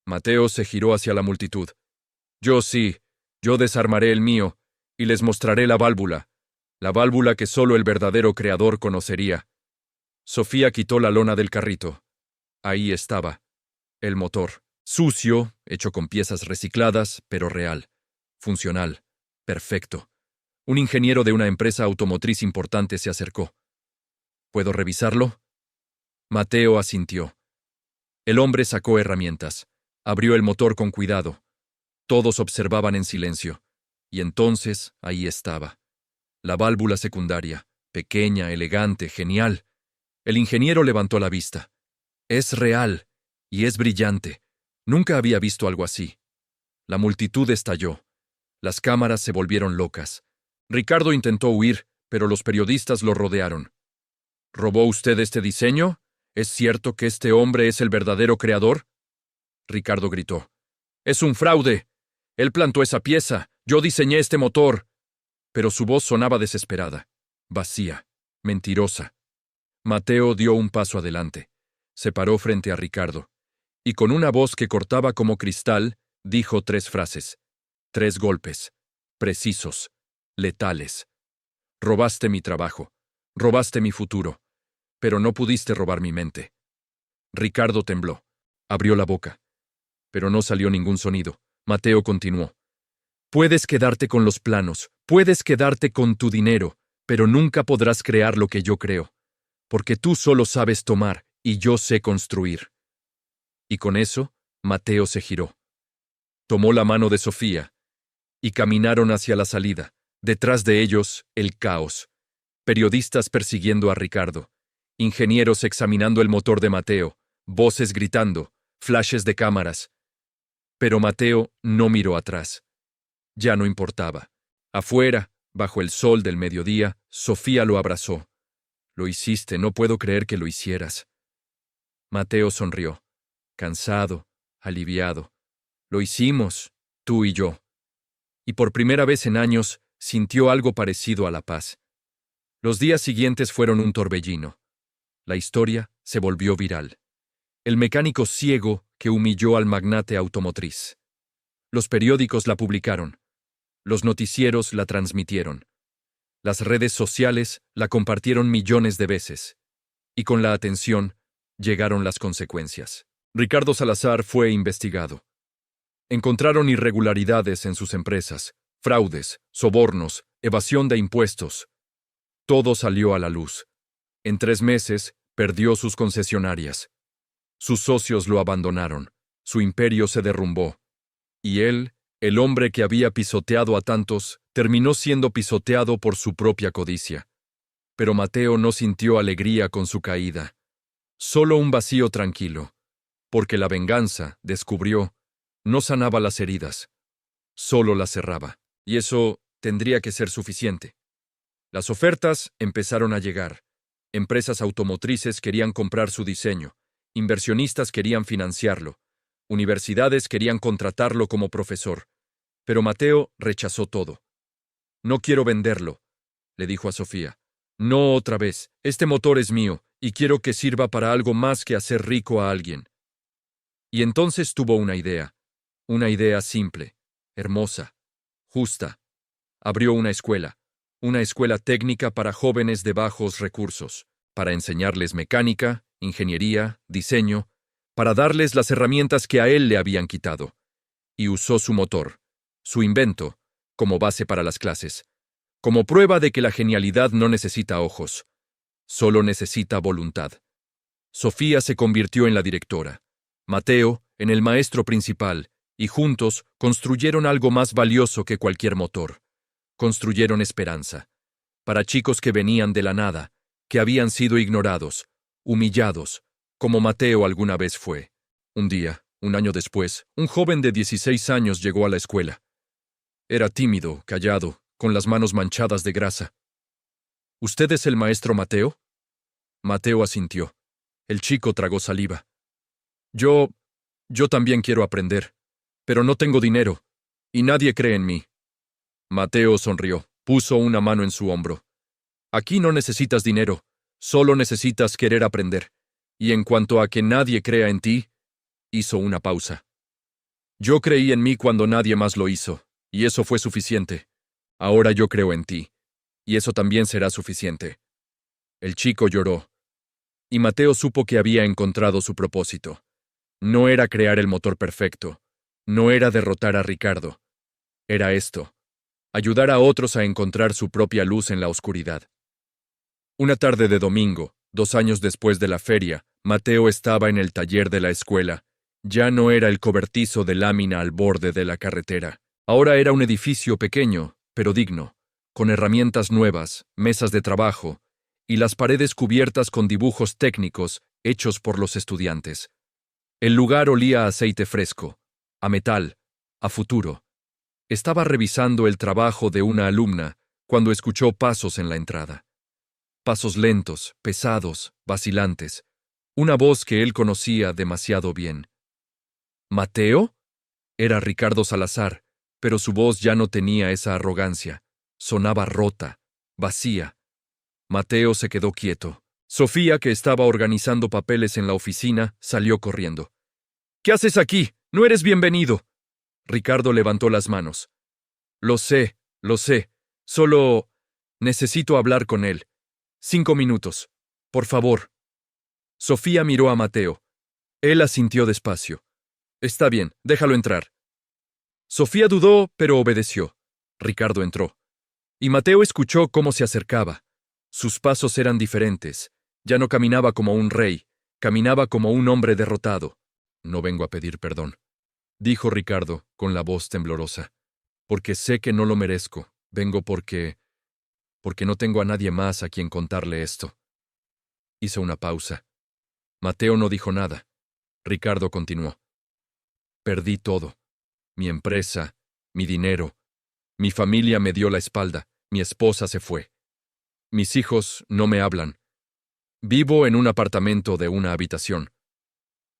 Mateo se giró hacia la multitud. Yo sí. Yo desarmaré el mío y les mostraré la válvula que solo el verdadero creador conocería. Sofía quitó la lona del carrito. Ahí estaba. El motor. Sucio, hecho con piezas recicladas, pero real. Funcional. Perfecto. Un ingeniero de una empresa automotriz importante se acercó. ¿Puedo revisarlo? Mateo asintió. El hombre sacó herramientas. Abrió el motor con cuidado. Todos observaban en silencio. Y entonces, ahí estaba. La válvula secundaria. Pequeña, elegante, genial. El ingeniero levantó la vista. Es real. Y es brillante. Nunca había visto algo así. La multitud estalló. Las cámaras se volvieron locas. Ricardo intentó huir, pero los periodistas lo rodearon. ¿Robó usted este diseño? ¿Es cierto que este hombre es el verdadero creador? Ricardo gritó. Es un fraude. Él plantó esa pieza. Yo diseñé este motor. Pero su voz sonaba desesperada, vacía, mentirosa. Mateo dio un paso adelante. Se paró frente a Ricardo. Y con una voz que cortaba como cristal, dijo 3 frases. 3 golpes. Precisos. Letales. Robaste mi trabajo. Robaste mi futuro. Pero no pudiste robar mi mente. Ricardo tembló. Abrió la boca. Pero no salió ningún sonido. Mateo continuó. Puedes quedarte con los planos, puedes quedarte con tu dinero, pero nunca podrás crear lo que yo creo. Porque tú solo sabes tomar, y yo sé construir. Y con eso, Mateo se giró. Tomó la mano de Sofía. Y caminaron hacia la salida. Detrás de ellos, el caos. Periodistas persiguiendo a Ricardo. Ingenieros examinando el motor de Mateo. Voces gritando. Flashes de cámaras. Pero Mateo no miró atrás. Ya no importaba. Afuera, bajo el sol del mediodía, Sofía lo abrazó. Lo hiciste, no puedo creer que lo hicieras. Mateo sonrió. Cansado, aliviado. Lo hicimos, tú y yo. Y por primera vez en años, sintió algo parecido a la paz. Los días siguientes fueron un torbellino. La historia se volvió viral. El mecánico ciego que humilló al magnate automotriz. Los periódicos la publicaron. Los noticieros la transmitieron. Las redes sociales la compartieron millones de veces. Y con la atención, llegaron las consecuencias. Ricardo Salazar fue investigado. Encontraron irregularidades en sus empresas, fraudes, sobornos, evasión de impuestos. Todo salió a la luz. En 3 meses, perdió sus concesionarias. Sus socios lo abandonaron. Su imperio se derrumbó. Y él, el hombre que había pisoteado a tantos, terminó siendo pisoteado por su propia codicia. Pero Mateo no sintió alegría con su caída. Solo un vacío tranquilo. Porque la venganza, descubrió, no sanaba las heridas. Solo las cerraba. Y eso tendría que ser suficiente. Las ofertas empezaron a llegar. Empresas automotrices querían comprar su diseño. Inversionistas querían financiarlo. Universidades querían contratarlo como profesor. Pero Mateo rechazó todo. No quiero venderlo, le dijo a Sofía. No otra vez. Este motor es mío, y quiero que sirva para algo más que hacer rico a alguien. Y entonces tuvo una idea simple, hermosa, justa. Abrió una escuela técnica para jóvenes de bajos recursos, para enseñarles mecánica, ingeniería, diseño, para darles las herramientas que a él le habían quitado. Y usó su motor, su invento, como base para las clases, como prueba de que la genialidad no necesita ojos, solo necesita voluntad. Sofía se convirtió en la directora, Mateo en el maestro principal, y juntos construyeron algo más valioso que cualquier motor. Construyeron esperanza. Para chicos que venían de la nada, que habían sido ignorados, humillados, como Mateo alguna vez fue. Un día, un año después, un joven de 16 años llegó a la escuela. Era tímido, callado, con las manos manchadas de grasa. ¿Usted es el maestro Mateo? Mateo asintió. El chico tragó saliva. Yo también quiero aprender, pero no tengo dinero, y nadie cree en mí. Mateo sonrió, puso una mano en su hombro. Aquí no necesitas dinero, solo necesitas querer aprender. Y en cuanto a que nadie crea en ti, hizo una pausa. Yo creí en mí cuando nadie más lo hizo, y eso fue suficiente. Ahora yo creo en ti, y eso también será suficiente. El chico lloró, y Mateo supo que había encontrado su propósito. No era crear el motor perfecto, no era derrotar a Ricardo. Era esto, ayudar a otros a encontrar su propia luz en la oscuridad. Una tarde de domingo, 2 años después de la feria, Mateo estaba en el taller de la escuela. Ya no era el cobertizo de lámina al borde de la carretera. Ahora era un edificio pequeño, pero digno, con herramientas nuevas, mesas de trabajo, y las paredes cubiertas con dibujos técnicos hechos por los estudiantes. El lugar olía a aceite fresco, a metal, a futuro. Estaba revisando el trabajo de una alumna cuando escuchó pasos en la entrada. Pasos lentos, pesados, vacilantes. Una voz que él conocía demasiado bien. ¿Mateo? Era Ricardo Salazar, pero su voz ya no tenía esa arrogancia. Sonaba rota, vacía. Mateo se quedó quieto. Sofía, que estaba organizando papeles en la oficina, salió corriendo. ¿Qué haces aquí? No eres bienvenido. Ricardo levantó las manos. Lo sé. Solo necesito hablar con él. 5 minutos. Por favor. Sofía miró a Mateo. Él asintió despacio. Está bien, déjalo entrar. Sofía dudó, pero obedeció. Ricardo entró. Y Mateo escuchó cómo se acercaba. Sus pasos eran diferentes. Ya no caminaba como un rey, caminaba como un hombre derrotado. No vengo a pedir perdón, dijo Ricardo, con la voz temblorosa. Porque sé que no lo merezco. Vengo porque no tengo a nadie más a quien contarle esto. Hizo una pausa. Mateo no dijo nada. Ricardo continuó. Perdí todo. Mi empresa, mi dinero. Mi familia me dio la espalda. Mi esposa se fue. Mis hijos no me hablan. Vivo en un apartamento de una habitación.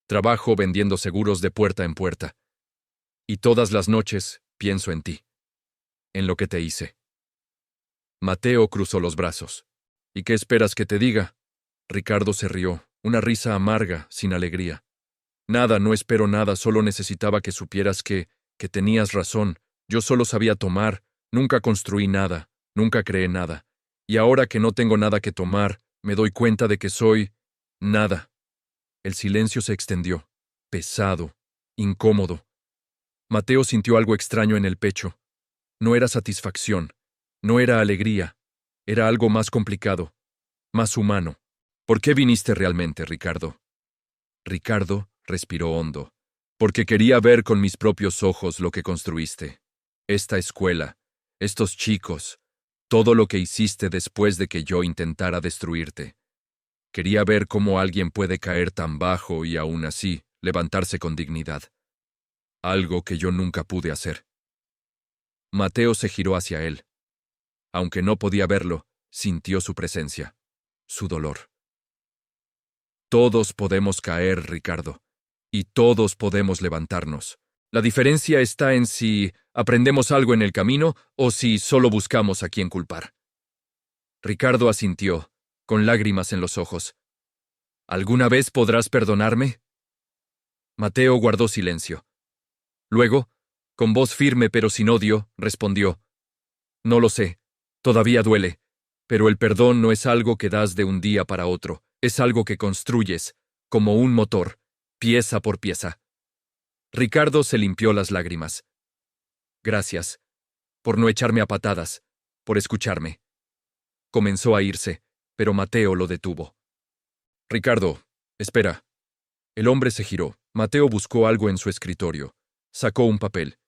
Trabajo vendiendo seguros de puerta en puerta. Y todas las noches pienso en ti. En lo que te hice. Mateo cruzó los brazos. ¿Y qué esperas que te diga? Ricardo se rió, una risa amarga, sin alegría. Nada, no espero nada, solo necesitaba que supieras que tenías razón. Yo solo sabía tomar, nunca construí nada, nunca creé nada. Y ahora que no tengo nada que tomar, me doy cuenta de que soy nada. El silencio se extendió, pesado, incómodo. Mateo sintió algo extraño en el pecho. No era satisfacción, no era alegría, era algo más complicado, más humano. ¿Por qué viniste realmente, Ricardo? Ricardo respiró hondo. Porque quería ver con mis propios ojos lo que construiste. Esta escuela, estos chicos, todo lo que hiciste después de que yo intentara destruirte. Quería ver cómo alguien puede caer tan bajo y aún así levantarse con dignidad. Algo que yo nunca pude hacer. Mateo se giró hacia él. Aunque no podía verlo, sintió su presencia, su dolor. Todos podemos caer, Ricardo, y todos podemos levantarnos. La diferencia está en si aprendemos algo en el camino o si solo buscamos a quién culpar. Ricardo asintió, con lágrimas en los ojos. ¿Alguna vez podrás perdonarme? Mateo guardó silencio. Luego, con voz firme pero sin odio, respondió. No lo sé, todavía duele, pero el perdón no es algo que das de un día para otro, es algo que construyes, como un motor, pieza por pieza. Ricardo se limpió las lágrimas. Gracias, por no echarme a patadas, por escucharme. Comenzó a irse, pero Mateo lo detuvo. Ricardo, espera. El hombre se giró. Mateo buscó algo en su escritorio. Sacó un papel.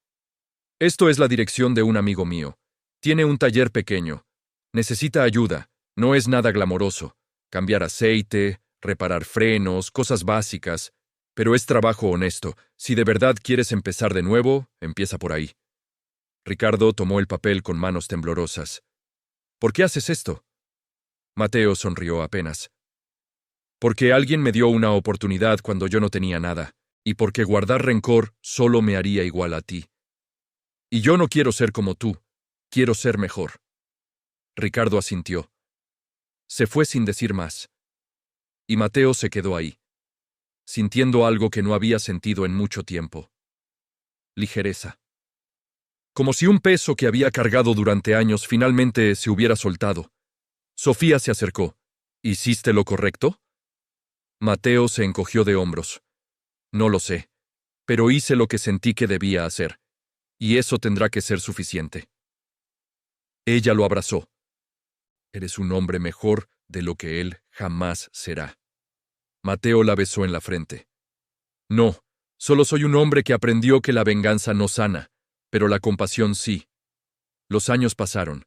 Esto es la dirección de un amigo mío. Tiene un taller pequeño. Necesita ayuda. No es nada glamoroso. Cambiar aceite, reparar frenos, cosas básicas. Pero es trabajo honesto. Si de verdad quieres empezar de nuevo, empieza por ahí. Ricardo tomó el papel con manos temblorosas. ¿Por qué haces esto? Mateo sonrió apenas. Porque alguien me dio una oportunidad cuando yo no tenía nada, y porque guardar rencor solo me haría igual a ti. Y yo no quiero ser como tú, quiero ser mejor. Ricardo asintió. Se fue sin decir más. Y Mateo se quedó ahí, sintiendo algo que no había sentido en mucho tiempo. Ligereza. Como si un peso que había cargado durante años finalmente se hubiera soltado. Sofía se acercó. ¿Hiciste lo correcto? Mateo se encogió de hombros. No lo sé, pero hice lo que sentí que debía hacer, y eso tendrá que ser suficiente. Ella lo abrazó. Eres un hombre mejor de lo que él jamás será. Mateo la besó en la frente. No, solo soy un hombre que aprendió que la venganza no sana, pero la compasión sí. Los años pasaron.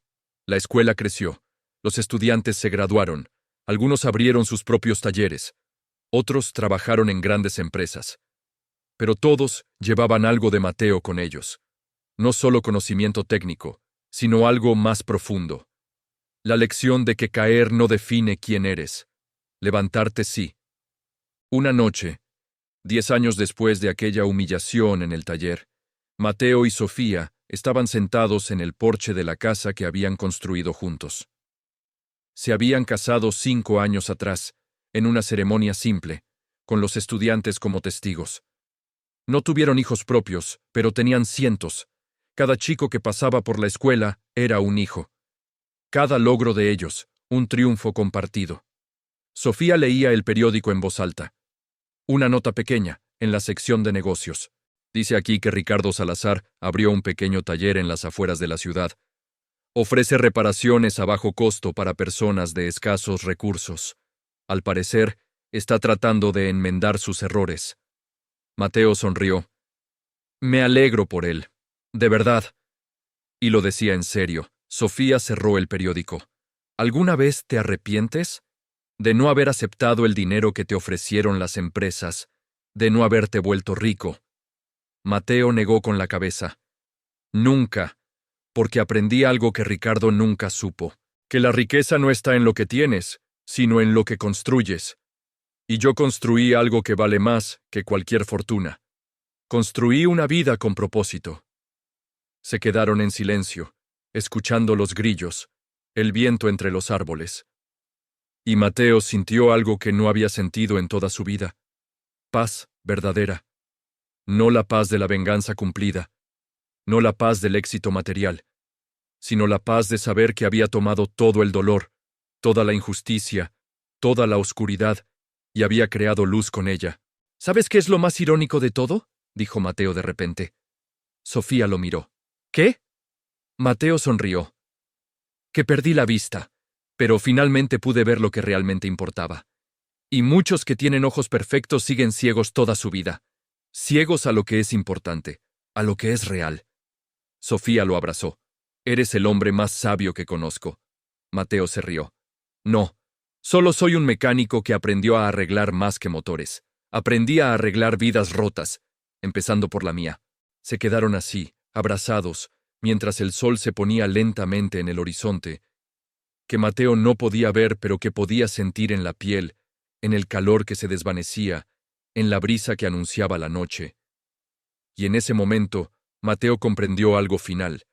La escuela creció. Los estudiantes se graduaron. Algunos abrieron sus propios talleres. Otros trabajaron en grandes empresas. Pero todos llevaban algo de Mateo con ellos. No solo conocimiento técnico, sino algo más profundo. La lección de que caer no define quién eres. Levantarte sí. Una noche, 10 años después de aquella humillación en el taller, Mateo y Sofía estaban sentados en el porche de la casa que habían construido juntos. Se habían casado 5 años atrás, en una ceremonia simple, con los estudiantes como testigos. No tuvieron hijos propios, pero tenían cientos. Cada chico que pasaba por la escuela era un hijo. Cada logro de ellos, un triunfo compartido. Sofía leía el periódico en voz alta. Una nota pequeña, en la sección de negocios. Dice aquí que Ricardo Salazar abrió un pequeño taller en las afueras de la ciudad. Ofrece reparaciones a bajo costo para personas de escasos recursos. Al parecer, está tratando de enmendar sus errores. Mateo sonrió. Me alegro por él. De verdad. Y lo decía en serio. Sofía cerró el periódico. ¿Alguna vez te arrepientes? De no haber aceptado el dinero que te ofrecieron las empresas, de no haberte vuelto rico. Mateo negó con la cabeza. Nunca, porque aprendí algo que Ricardo nunca supo, que la riqueza no está en lo que tienes, sino en lo que construyes. Y yo construí algo que vale más que cualquier fortuna. Construí una vida con propósito. Se quedaron en silencio, escuchando los grillos, el viento entre los árboles. Y Mateo sintió algo que no había sentido en toda su vida. Paz verdadera. No la paz de la venganza cumplida, no la paz del éxito material, sino la paz de saber que había tomado todo el dolor, toda la injusticia, toda la oscuridad, y había creado luz con ella. ¿Sabes qué es lo más irónico de todo? Dijo Mateo de repente. Sofía lo miró. ¿Qué? Mateo sonrió. Que perdí la vista, pero finalmente pude ver lo que realmente importaba. Y muchos que tienen ojos perfectos siguen ciegos toda su vida. Ciegos a lo que es importante, a lo que es real. Sofía lo abrazó. Eres el hombre más sabio que conozco. Mateo se rió. No, solo soy un mecánico que aprendió a arreglar más que motores. Aprendí a arreglar vidas rotas, empezando por la mía. Se quedaron así, abrazados, mientras el sol se ponía lentamente en el horizonte, que Mateo no podía ver pero que podía sentir en la piel, en el calor que se desvanecía, en la brisa que anunciaba la noche. Y en ese momento, Mateo comprendió algo final,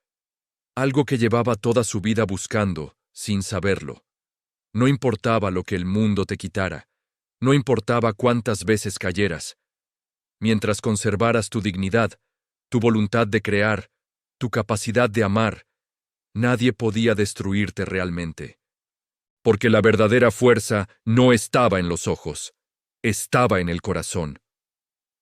algo que llevaba toda su vida buscando, sin saberlo. No importaba lo que el mundo te quitara, no importaba cuántas veces cayeras. Mientras conservaras tu dignidad, tu voluntad de crear, tu capacidad de amar, nadie podía destruirte realmente. Porque la verdadera fuerza no estaba en los ojos, estaba en el corazón.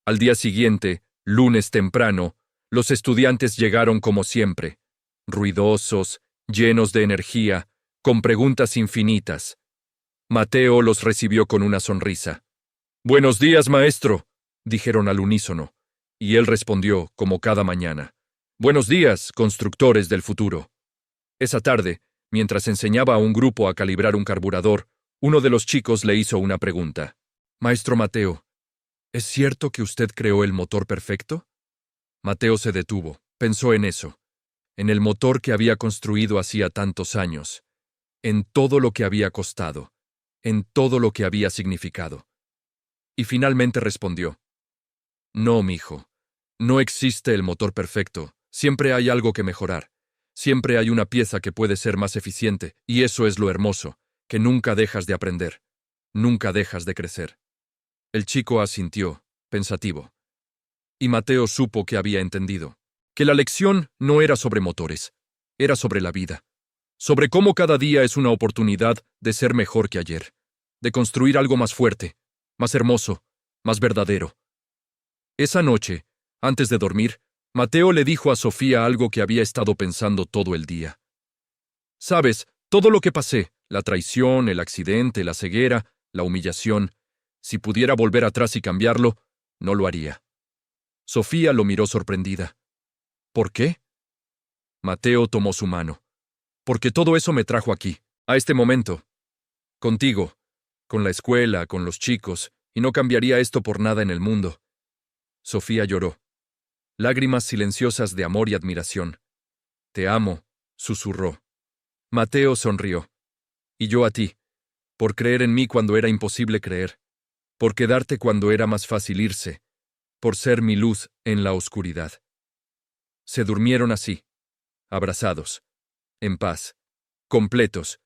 Al día siguiente, lunes temprano, los estudiantes llegaron como siempre, ruidosos, llenos de energía, con preguntas infinitas. Mateo los recibió con una sonrisa. «Buenos días, maestro», dijeron al unísono. Y él respondió, como cada mañana, «Buenos días, constructores del futuro». Esa tarde, mientras enseñaba a un grupo a calibrar un carburador, uno de los chicos le hizo una pregunta. «Maestro Mateo, ¿es cierto que usted creó el motor perfecto?» Mateo se detuvo, pensó en eso, en el motor que había construido hacía tantos años, en todo lo que había costado, en todo lo que había significado. Y finalmente respondió, «No, mijo, no existe el motor perfecto, siempre hay algo que mejorar, siempre hay una pieza que puede ser más eficiente, y eso es lo hermoso, que nunca dejas de aprender, nunca dejas de crecer». El chico asintió, pensativo. Y Mateo supo que había entendido, que la lección no era sobre motores, era sobre la vida, sobre cómo cada día es una oportunidad de ser mejor que ayer, de construir algo más fuerte, más hermoso, más verdadero. Esa noche, antes de dormir, Mateo le dijo a Sofía algo que había estado pensando todo el día. «Sabes, todo lo que pasé, la traición, el accidente, la ceguera, la humillación, si pudiera volver atrás y cambiarlo, no lo haría». Sofía lo miró sorprendida. «¿Por qué?» Mateo tomó su mano. «Porque todo eso me trajo aquí, a este momento. Contigo, con la escuela, con los chicos, y no cambiaría esto por nada en el mundo». Sofía lloró. Lágrimas silenciosas de amor y admiración. «Te amo», susurró. Mateo sonrió. «Y yo a ti, por creer en mí cuando era imposible creer, por quedarte cuando era más fácil irse, por ser mi luz en la oscuridad». Se durmieron así, abrazados, en paz, completos,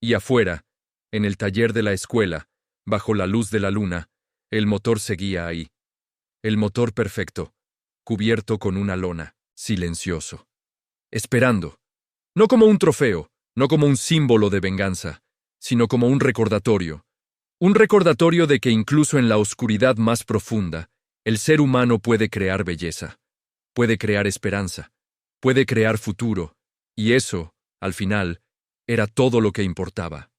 y afuera, en el taller de la escuela, bajo la luz de la luna, el motor seguía ahí. El motor perfecto, cubierto con una lona, silencioso. Esperando. No como un trofeo, no como un símbolo de venganza, sino como un recordatorio. Un recordatorio de que incluso en la oscuridad más profunda, el ser humano puede crear belleza, puede crear esperanza, puede crear futuro, y eso, al final, era todo lo que importaba.